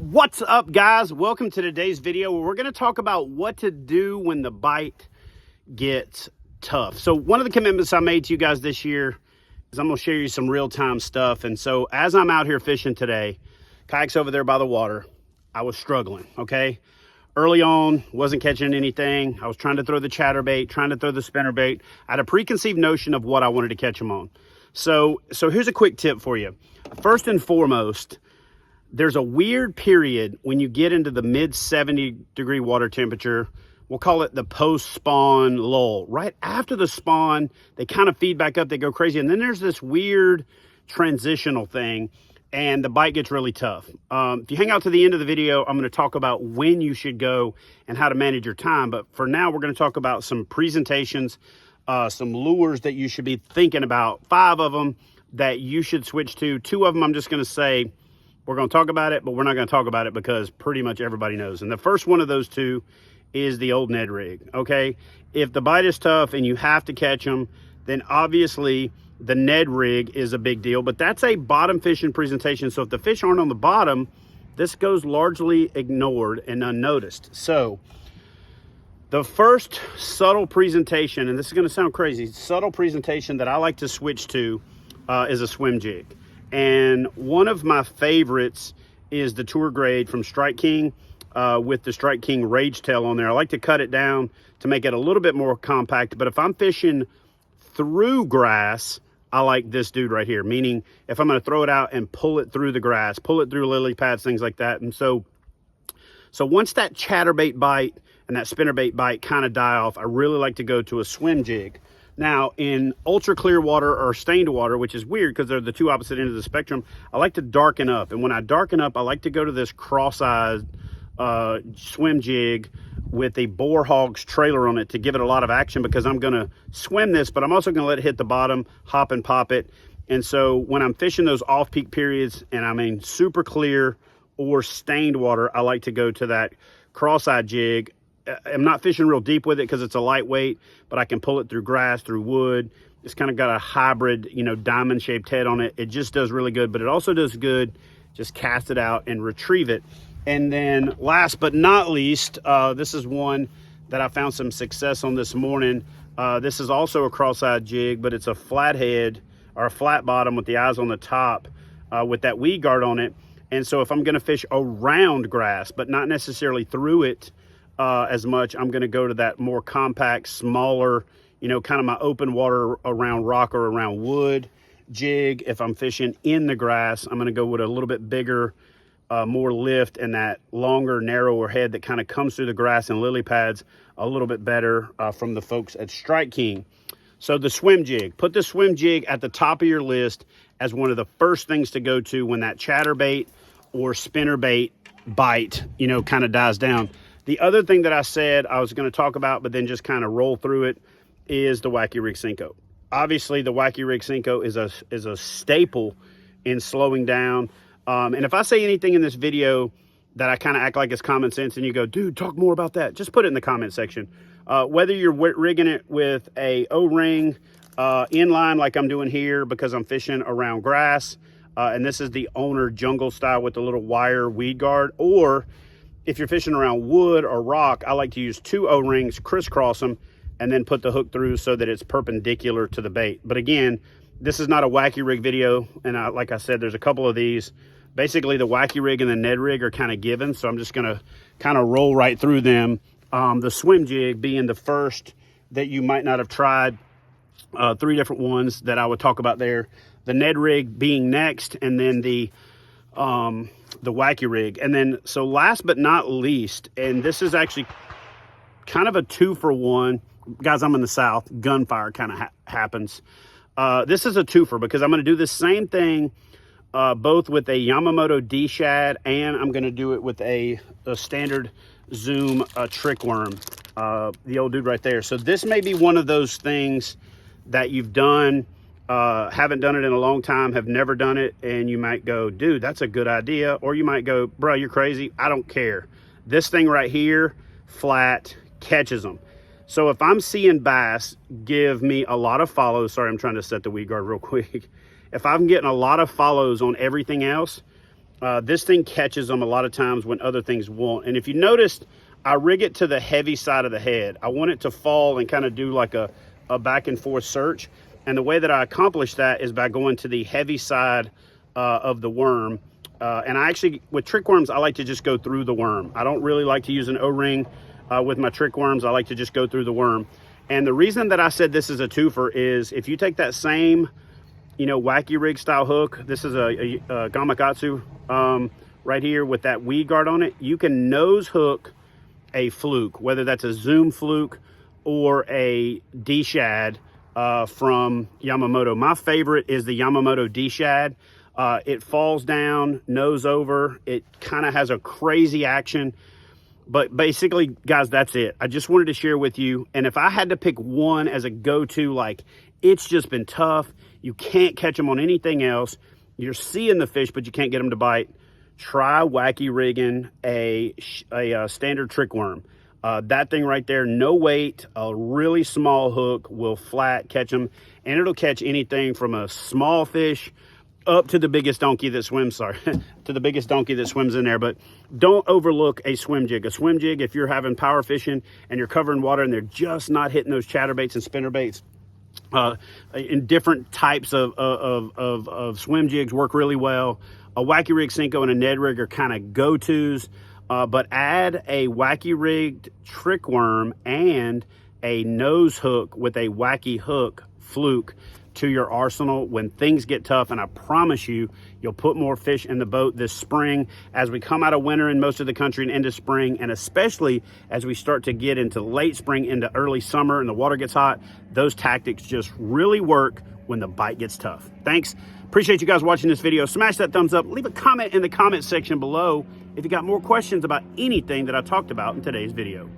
What's up, guys? Welcome to today's video where we're going to talk about what to do when the bite gets tough. So one of the commitments I made to you guys this year is I'm going to share you some real-time stuff. And so as I'm out here fishing today, Kayak's over there by the water, I was struggling, okay? Early on, wasn't catching anything. I was trying to throw the chatterbait, trying to throw the spinnerbait. I had a preconceived notion of what I wanted to catch them on. So here's a quick tip for you. First and foremost, there's a weird period when you get into the mid 70-degree water temperature. We'll call it the post-spawn lull. Right after the spawn, they kind of feed back up, they go crazy. And then there's this weird transitional thing, and the bite gets really tough. If you hang out to the end of the video, I'm going to talk about when you should go and how to manage your time. But for now, we're going to talk about some presentations, some lures that you should be thinking about, 5 of them that you should switch to. 2 of them, I'm just going to say, we're going to talk about it, but we're not going to talk about it because pretty much everybody knows. And the first one of those 2 is the old Ned rig, okay? If the bite is tough and you have to catch them, then obviously the Ned rig is a big deal, but that's a bottom fishing presentation. So if the fish aren't on the bottom, this goes largely ignored and unnoticed. So the first subtle presentation, and this is going to sound crazy, subtle presentation that I like to switch to is a swim jig. And one of my favorites is the tour grade from Strike King with the Strike King Rage Tail on there. I like to cut it down to make it a little bit more compact. But if I'm fishing through grass, I like this dude right here. Meaning if I'm going to throw it out and pull it through the grass, pull it through lily pads, things like that. And so once that chatterbait bite and that spinnerbait bite kind of die off, I really like to go to a swim jig. Now, in ultra clear water or stained water, which is weird because they're the 2 opposite ends of the spectrum, I like to darken up. And when I darken up, I like to go to this cross-eyed swim jig with a boar hog's trailer on it to give it a lot of action, because I'm going to swim this, but I'm also going to let it hit the bottom, hop and pop it. And so when I'm fishing those off-peak periods, and I mean super clear or stained water, I like to go to that cross-eyed jig. I'm not fishing real deep with it because it's a lightweight, but I can pull it through grass, through wood. It's kind of got a hybrid, diamond shaped head on it. It just does really good, but it also does good. Just cast it out and retrieve it. And then last but not least, this is one that I found some success on this morning. This is also a cross-eyed jig, but it's a flat head or a flat bottom with the eyes on the top with that weed guard on it. And so if I'm going to fish around grass, but not necessarily through it, as much, I'm going to go to that more compact, smaller, kind of my open water around rock or around wood jig. If I'm fishing in the grass, I'm going to go with a little bit bigger, more lift, and that longer, narrower head that kind of comes through the grass and lily pads a little bit better from the folks at Strike King. So the swim jig, put the swim jig at the top of your list as one of the first things to go to when that chatterbait or spinnerbait bite, kind of dies down. The other thing that I said I was going to talk about, but then just kind of roll through it, is the Wacky Rig SENKO. Obviously, the Wacky Rig SENKO is a staple in slowing down. And if I say anything in this video that I kind of act like it's common sense and you go, dude, talk more about that, just put it in the comment section. Whether you're rigging it with a O-ring inline like I'm doing here because I'm fishing around grass, and this is the owner jungle style with the little wire weed guard, or if you're fishing around wood or rock, I like to use 2 O-rings, crisscross them, and then put the hook through so that it's perpendicular to the bait. But again, this is not a Wacky Rig video, and like I said, there's a couple of these. Basically, the Wacky Rig and the Ned rig are kind of given, so I'm just going to kind of roll right through them. The swim jig being the first that you might not have tried, 3 different ones that I would talk about there. The Ned rig being next, and then the Wacky Rig. And then, so last but not least, and this is actually kind of a 2-for-1. Guys, I'm in the South. Gunfire kind of happens. This is a 2-for because I'm going to do the same thing both with a Yamamoto D-Shad, and I'm going to do it with a standard Zoom trick worm, the old dude right there. So this may be one of those things that you've done, haven't done it in a long time, have never done it, and you might go, dude, that's a good idea. Or you might go, bro, you're crazy. I don't care. This thing right here, flat, catches them. So if I'm seeing bass give me a lot of follows, sorry, I'm trying to set the weed guard real quick. If I'm getting a lot of follows on everything else, This thing catches them a lot of times when other things won't. And if you noticed, I rig it to the heavy side of the head. I want it to fall and kind of do like a back and forth search. And the way that I accomplish that is by going to the heavy side of the worm. And I actually, with trick worms, I like to just go through the worm. I don't really like to use an O-ring with my trick worms. I like to just go through the worm. And the reason that I said this is a twofer is if you take that same, you know, Wacky rig style hook, this is a Gamakatsu right here with that weed guard on it, you can nose hook a fluke, whether that's a Zoom fluke or a D-shad from Yamamoto. My favorite is the Yamamoto D-shad. It falls down, nose over. It kind of has a crazy action. But basically, guys, that's it. I just wanted to share with you. And if I had to pick one as a go-to, like, it's just been tough, you can't catch them on anything else, you're seeing the fish, but you can't get them to bite, try Wacky rigging a standard trick worm. That thing right there, no weight, a really small hook will flat catch them, and it'll catch anything from a small fish up to the biggest donkey that swims, to the biggest donkey that swims in there. But don't overlook a swim jig. A swim jig, if you're having power fishing and you're covering water and they're just not hitting those chatterbaits and spinnerbaits, in different types of swim jigs work really well. A Wacky rig SENKO and a Ned rig are kind of go-tos, but add a Wacky rigged trick worm and a nose hook with a Wacky hook fluke to your arsenal when things get tough, and I promise you, you'll put more fish in the boat this spring as we come out of winter in most of the country and into spring, and especially as we start to get into late spring into early summer and the water gets hot. Those tactics just really work when the bite gets tough. Thanks. Appreciate you guys watching this video. Smash that thumbs up. Leave a comment in the comment section below if you got more questions about anything that I talked about in today's video.